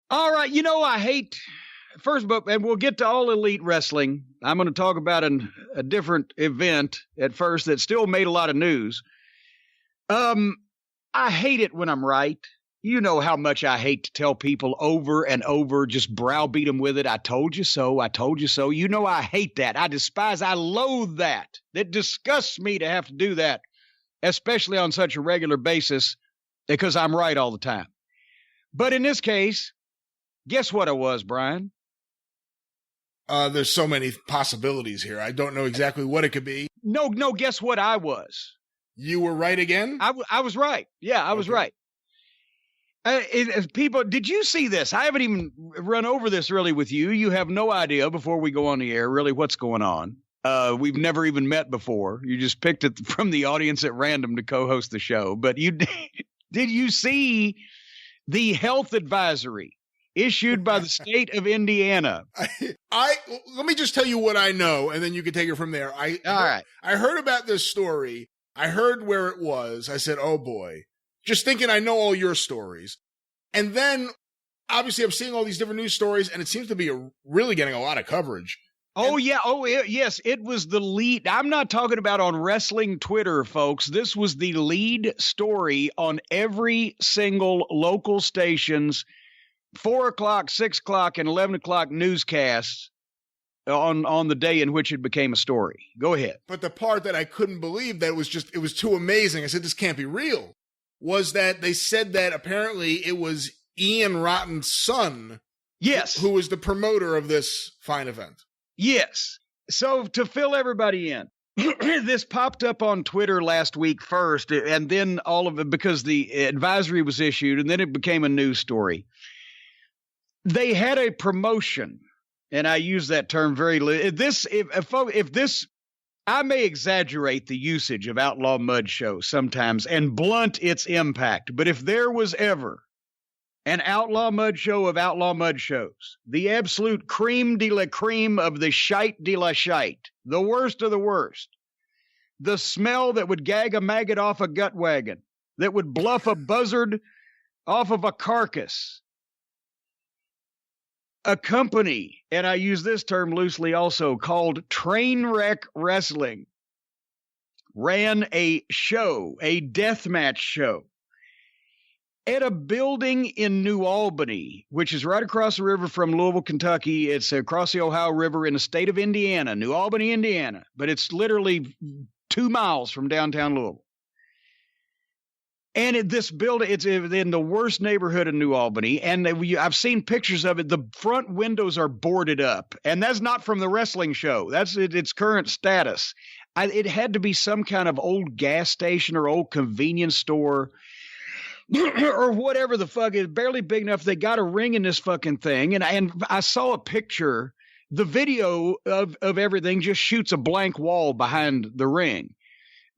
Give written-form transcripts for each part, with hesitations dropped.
All right. I hate first, and we'll get to All Elite Wrestling. I'm going to talk about a different event at first that still made a lot of news. I hate it when I'm right. You know how much I hate to tell people over and over, just browbeat them with it. I told you so. I told you so. I hate that. I loathe that. It disgusts me to have to do that, especially on such a regular basis, because I'm right all the time. But in this case, guess what I was, Brian? There's so many possibilities here. I don't know exactly what it could be. No, guess what I was? You were right again? I was right. Yeah, I was right. People, did you see this? I haven't even run over this really with you. You have no idea before we go on the air really what's going on. We've never even met before. You just picked it from the audience at random to co-host the show. But did you see the health advisory issued by the state of Indiana? Let me just tell you what I know, and then you can take it from there. All right. I heard about this story. I heard where it was. I said, oh boy. Just thinking I know all your stories. And then, obviously, I'm seeing all these different news stories, and it seems to be really getting a lot of coverage. Yes, it was the lead. I'm not talking about on wrestling Twitter, folks. This was the lead story on every single local station's 4 o'clock, 6 o'clock, and 11 o'clock newscasts on the day in which it became a story. Go ahead. But the part that I couldn't believe, that it was too amazing. I said, this can't be real. Was that they said that apparently it was Ian Rotten's son. Yes. Who was the promoter of this fine event. Yes. So to fill everybody in, this popped up on Twitter last week first, and then all of it because the advisory was issued, and then it became a news story. They had a promotion, and I use that term very if this, I may exaggerate the usage of Outlaw Mud Show sometimes and blunt its impact, but if there was ever an Outlaw Mud Show of Outlaw Mud Shows, the absolute creme de la creme of the shite de la shite, the worst of the worst, the smell that would gag a maggot off a gut wagon, that would bluff a buzzard off of a carcass, a company, and I use this term loosely also, called Trainwreck Wrestling, ran a show, a deathmatch show, at a building in New Albany, which is right across the river from Louisville, Kentucky. It's across the Ohio River in the state of Indiana, New Albany, Indiana, but it's literally 2 miles from downtown Louisville. And this building, it's in the worst neighborhood in New Albany. And I've seen pictures of it. The front windows are boarded up. And that's not from the wrestling show. That's its current status. It had to be some kind of old gas station or old convenience store or whatever the fuck. It's barely big enough. They got a ring in this fucking thing. And I saw a picture. The video of everything just shoots a blank wall behind the ring.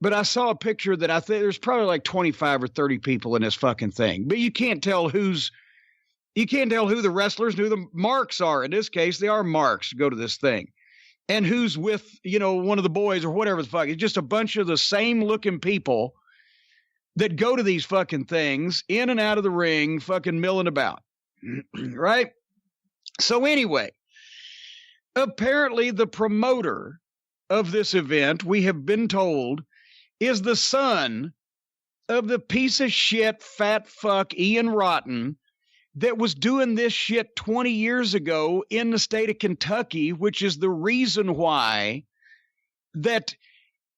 But I saw a picture that I think there's probably like 25 or 30 people in this fucking thing. But you can't tell who the wrestlers and who the marks are. In this case, they are marks to go to this thing. And who's with, one of the boys or whatever the fuck. It's just a bunch of the same looking people that go to these fucking things in and out of the ring, fucking milling about. Right? So anyway, apparently the promoter of this event, we have been told, is the son of the piece of shit fat fuck Ian Rotten that was doing this shit 20 years ago in the state of Kentucky, which is the reason why that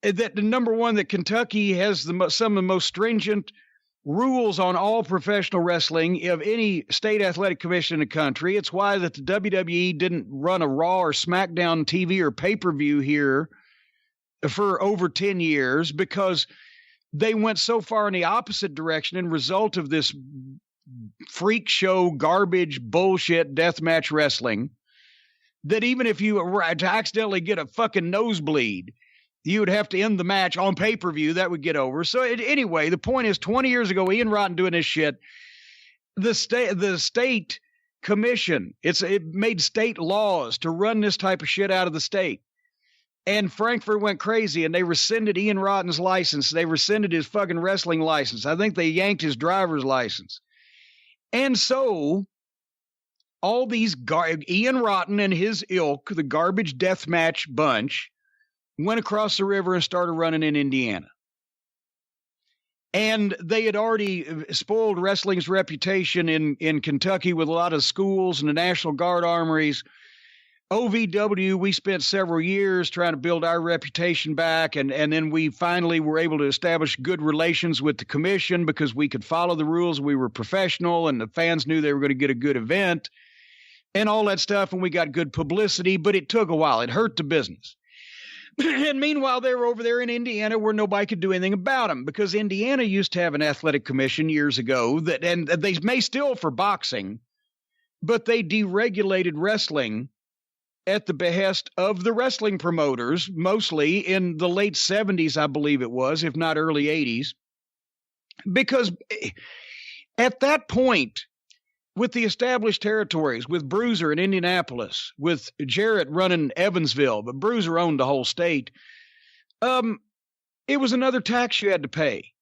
the number one, that Kentucky has some of the most stringent rules on all professional wrestling of any state athletic commission in the country. It's why that the WWE didn't run a Raw or SmackDown TV or pay-per-view here for over 10 years, because they went so far in the opposite direction in result of this freak show, garbage, bullshit, deathmatch wrestling, that even if you were to accidentally get a fucking nosebleed, you would have to end the match on pay-per-view. That would get over. So anyway, the point is 20 years ago, Ian Rotten doing this shit, the state commission, it made state laws to run this type of shit out of the state. And Frankfurt went crazy, and they rescinded Ian Rotten's license. They rescinded his fucking wrestling license. I think they yanked his driver's license. And so all these Ian Rotten and his ilk, the garbage deathmatch bunch, went across the river and started running in Indiana. And they had already spoiled wrestling's reputation in Kentucky with a lot of schools and the National Guard armories. OVW, we spent several years trying to build our reputation back, and then we finally were able to establish good relations with the commission because we could follow the rules. We were professional, and the fans knew they were going to get a good event and all that stuff, and we got good publicity, but it took a while. It hurt the business. And meanwhile, they were over there in Indiana where nobody could do anything about them because Indiana used to have an athletic commission years ago and they may still for boxing, but they deregulated wrestling at the behest of the wrestling promoters, mostly in the late 70s, I believe it was, if not early 80s. Because at that point, with the established territories, with Bruiser in Indianapolis, with Jarrett running Evansville, but Bruiser owned the whole state, it was another tax you had to pay.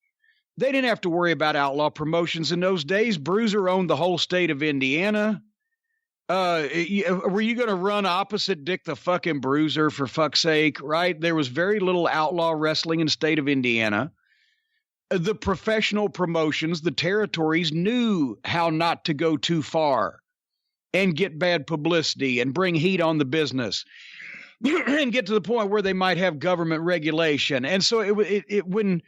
They didn't have to worry about outlaw promotions in those days. Bruiser owned the whole state of Indiana. Were you going to run opposite Dick the fucking Bruiser, for fuck's sake, right? There was very little outlaw wrestling in the state of Indiana. The professional promotions, the territories knew how not to go too far and get bad publicity and bring heat on the business and get to the point where they might have government regulation. And so when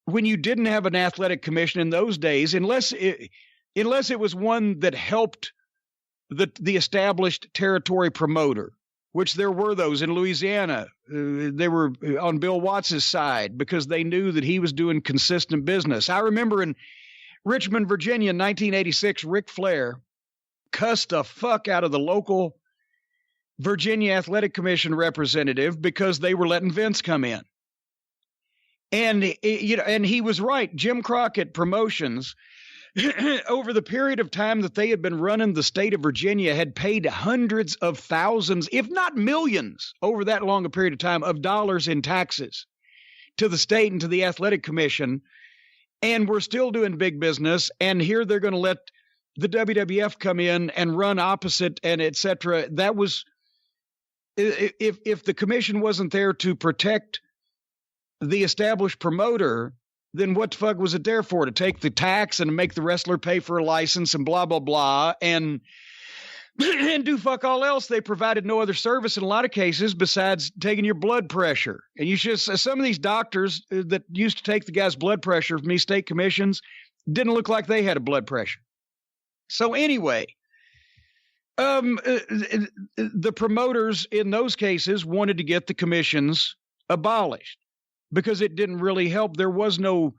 you didn't have an athletic commission in those days, unless it was one that helped the established territory promoter, which there were those in Louisiana. They were on Bill Watts's side because they knew that he was doing consistent business. I remember in Richmond, Virginia, in 1986, Ric Flair cussed the fuck out of the local Virginia Athletic Commission representative because they were letting Vince come in. And he was right. Jim Crockett Promotions, over the period of time that they had been running the state of Virginia, had paid hundreds of thousands, if not millions, over that long a period of time of dollars in taxes to the state and to the athletic commission. And we're still doing big business. And here they're going to let the WWF come in and run opposite and et cetera. That was, if the commission wasn't there to protect the established promoter, then what the fuck was it there for? To take the tax and make the wrestler pay for a license and blah, blah, blah, and do fuck all else. They provided no other service in a lot of cases besides taking your blood pressure. And you should, some of these doctors that used to take the guy's blood pressure from these state commissions didn't look like they had a blood pressure. So anyway, the promoters in those cases wanted to get the commissions abolished, because it didn't really help. There was no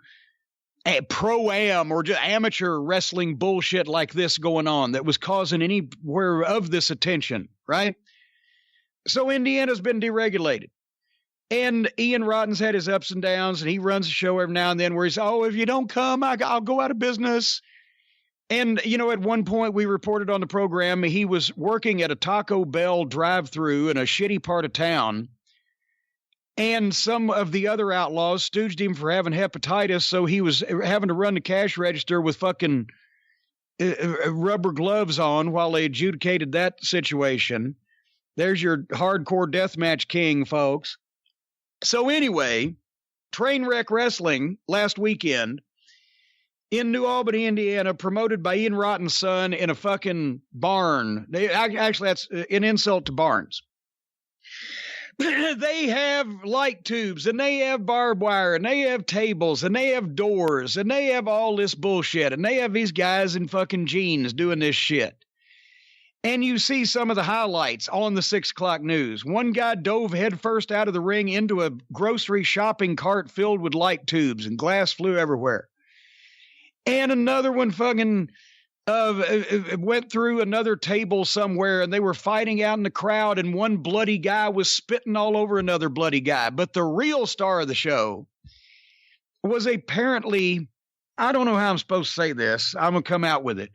pro-am or just amateur wrestling bullshit like this going on that was causing anywhere of this attention, right? So Indiana's been deregulated. And Ian Rotten's had his ups and downs, and he runs a show every now and then where he's, if you don't come, I'll go out of business. And, at one point we reported on the program, he was working at a Taco Bell drive-thru in a shitty part of town. And some of the other outlaws stooged him for having hepatitis, so he was having to run the cash register with fucking rubber gloves on while they adjudicated that situation. There's your hardcore deathmatch king, folks. So anyway, Trainwreck Wrestling last weekend in New Albany, Indiana, promoted by Ian Rotten's son in a fucking barn. Actually, that's an insult to barns. They have light tubes, and they have barbed wire, and they have tables, and they have doors, and they have all this bullshit, and they have these guys in fucking jeans doing this shit. And you see some of the highlights on the 6 o'clock news. One guy dove headfirst out of the ring into a grocery shopping cart filled with light tubes, and glass flew everywhere. And another one fucking went through another table somewhere, and they were fighting out in the crowd, and one bloody guy was spitting all over another bloody guy. But the real star of the show was apparently, I don't know how I'm supposed to say this, I'm going to come out with it,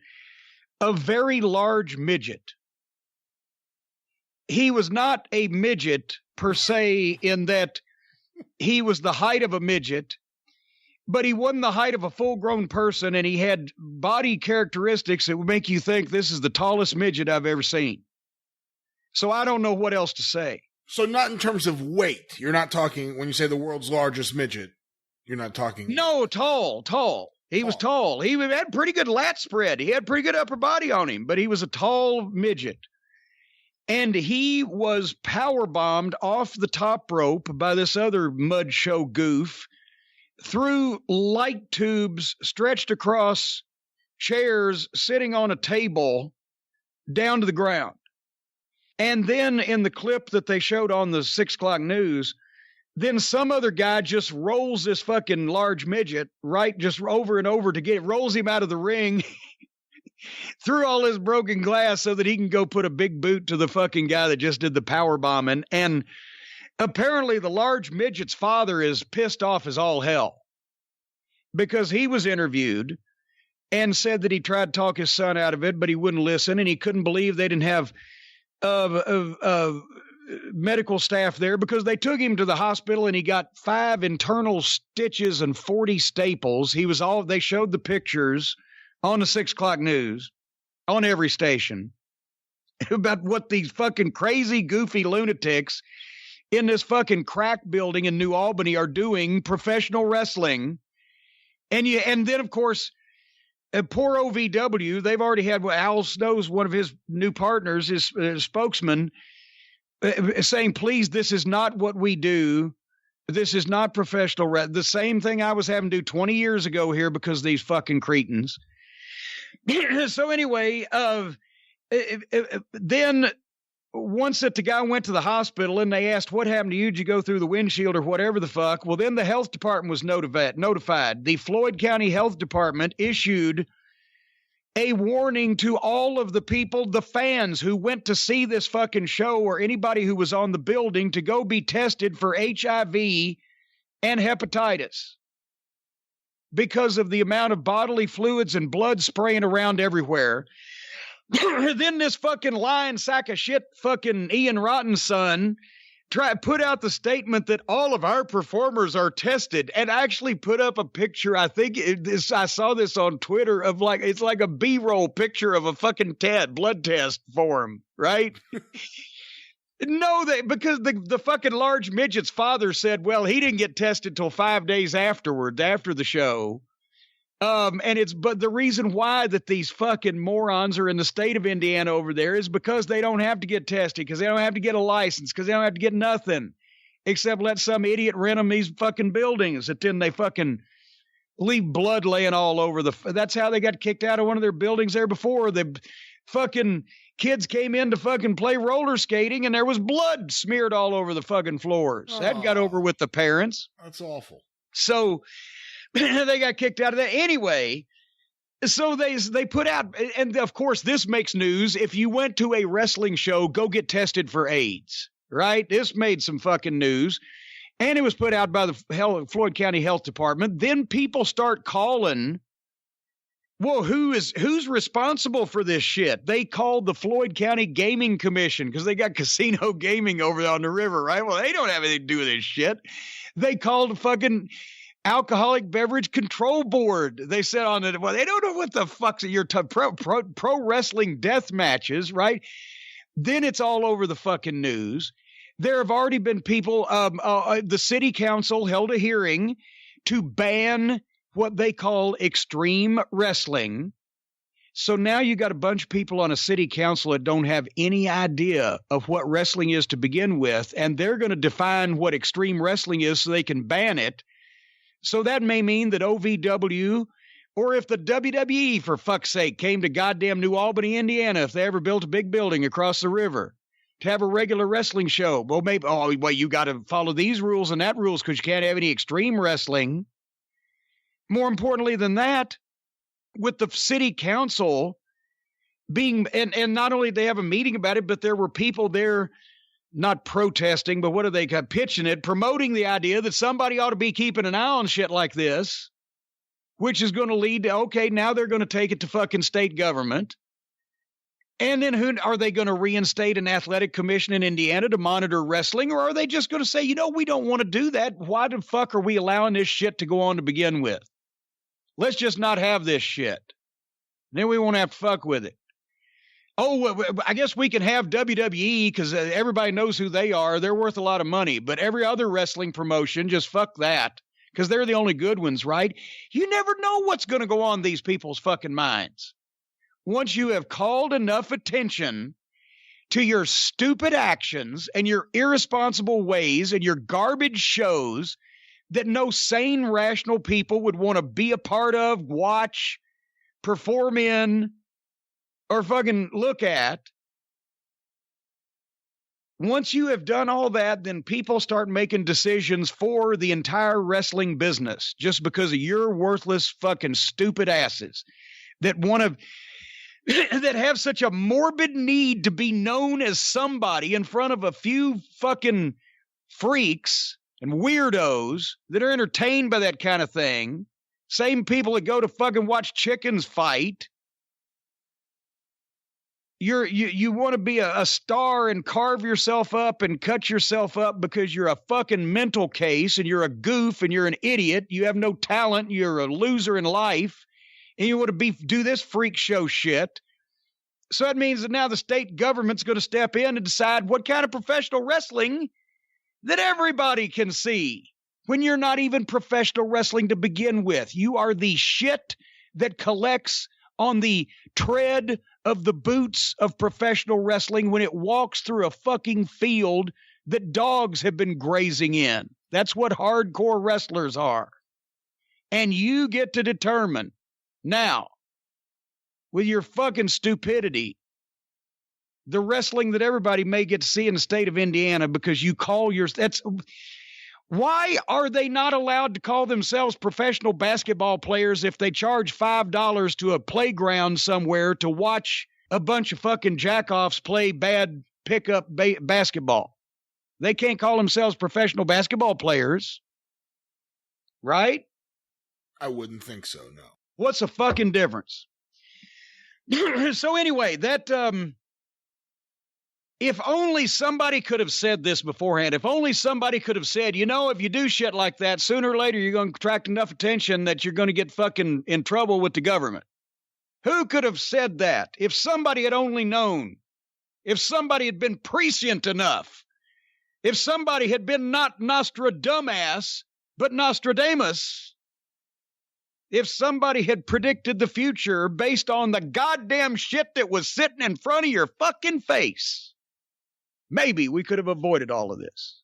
a very large midget. He was not a midget per se in that he was the height of a midget, but he wasn't the height of a full-grown person, and he had body characteristics that would make you think this is the tallest midget I've ever seen. So I don't know what else to say. So not in terms of weight. You're not talking, when you say the world's largest midget, you're not talking. No, tall. He was tall. He had pretty good lat spread. He had pretty good upper body on him, but he was a tall midget. And he was power bombed off the top rope by this other mud show goof through light tubes stretched across chairs sitting on a table down to the ground. And then in the clip that they showed on the 6 o'clock news, then some other guy just rolls this fucking large midget right just over and over to get, rolls him out of the ring through all his broken glass so that he can go put a big boot to the fucking guy that just did the power bombing. And apparently the large midget's father is pissed off as all hell because he was interviewed and said that he tried to talk his son out of it, but he wouldn't listen, and he couldn't believe they didn't have medical staff there because they took him to the hospital and he got 5 internal stitches and 40 staples. They showed the pictures on the 6 o'clock news on every station about what these fucking crazy, goofy lunatics in this fucking crack building in New Albany are doing professional wrestling. And then of course, poor OVW, they've already had Al Snow's one of his new partners, his spokesman, saying, please, this is not what we do. This is not professional. The same thing I was having to do 20 years ago here because of these fucking cretins. So anyway, then once that the guy went to the hospital and they asked, what happened to you? Did you go through the windshield or whatever the fuck? Well, then the health department was notified. The Floyd County Health Department issued a warning to all of the people, the fans who went to see this fucking show or anybody who was on the building to go be tested for HIV and hepatitis because of the amount of bodily fluids and blood spraying around everywhere. Then this fucking lying sack of shit fucking Ian Rotten's son put out the statement that all of our performers are tested and actually put up a picture. I think I saw this on Twitter of it's like a B-roll picture of a fucking blood test form, right? No, because the fucking large midget's father said, well, he didn't get tested till 5 days afterward, after the show. But the reason why that these fucking morons are in the state of Indiana over there is because they don't have to get tested, because they don't have to get a license, because they don't have to get nothing except let some idiot rent them these fucking buildings that then they fucking leave blood laying all over that's how they got kicked out of one of their buildings there before. The fucking kids came in to fucking play roller skating and there was blood smeared all over the fucking floors. That got over with the parents. That's awful. So they got kicked out of that anyway. So they put out, and of course this makes news. If you went to a wrestling show, go get tested for AIDS, right? This made some fucking news, and it was put out by the Floyd County Health Department. Then people start calling, well, who's responsible for this shit? They called the Floyd County Gaming Commission because they got casino gaming over there on the river, right? Well, they don't have anything to do with this shit. They called the fucking Alcoholic Beverage Control Board. They said on it, well, they don't know what the fuck's your pro wrestling death matches, right? Then it's all over the fucking news. There have already been people, the city council held a hearing to ban what they call extreme wrestling. So now you got a bunch of people on a city council that don't have any idea of what wrestling is to begin with, and they're going to define what extreme wrestling is so they can ban it. So that may mean that OVW, or if the WWE, for fuck's sake, came to goddamn New Albany, Indiana, if they ever built a big building across the river to have a regular wrestling show, well, maybe, you got to follow these rules and that rules because you can't have any extreme wrestling. More importantly than that, with the city council being, and not only did they have a meeting about it, but there were people there not protesting, but what are they pitching it, promoting the idea that somebody ought to be keeping an eye on shit like this, which is going to lead to, okay, now they're going to take it to fucking state government. And then who are they going to reinstate an athletic commission in Indiana to monitor wrestling? Or are they just going to say, we don't want to do that. Why the fuck are we allowing this shit to go on to begin with? Let's just not have this shit. Then we won't have to fuck with it. Oh, I guess we can have WWE because everybody knows who they are. They're worth a lot of money. But every other wrestling promotion, just fuck that. Because they're the only good ones, right? You never know what's going to go on these people's fucking minds. Once you have called enough attention to your stupid actions and your irresponsible ways and your garbage shows that no sane, rational people would want to be a part of, watch, perform in, or fucking look at. Once you have done all that, then people start making decisions for the entire wrestling business just because of your worthless fucking stupid asses that want to that have such a morbid need to be known as somebody in front of a few fucking freaks and weirdos that are entertained by that kind of thing. Same people that go to fucking watch chickens fight. You want to be a star and carve yourself up and cut yourself up because you're a fucking mental case and you're a goof and you're an idiot. You have no talent. You're a loser in life. And you want to do this freak show shit. So that means that now the state government's going to step in and decide what kind of professional wrestling that everybody can see when you're not even professional wrestling to begin with. You are the shit that collects on the tread of the boots of professional wrestling when it walks through a fucking field that dogs have been grazing in. That's what hardcore wrestlers are. And you get to determine now, with your fucking stupidity, the wrestling that everybody may get to see in the state of Indiana because you call why are they not allowed to call themselves professional basketball players if they charge $5 to a playground somewhere to watch a bunch of fucking jackoffs play bad pickup basketball? They can't call themselves professional basketball players, right? I wouldn't think so, no. What's the fucking difference? So anyway, that if only somebody could have said this beforehand, if only somebody could have said, if you do shit like that, sooner or later you're going to attract enough attention that you're going to get fucking in trouble with the government. Who could have said that? If somebody had only known, if somebody had been prescient enough, if somebody had been not Nostradamus, but Nostradamus, if somebody had predicted the future based on the goddamn shit that was sitting in front of your fucking face, maybe we could have avoided all of this.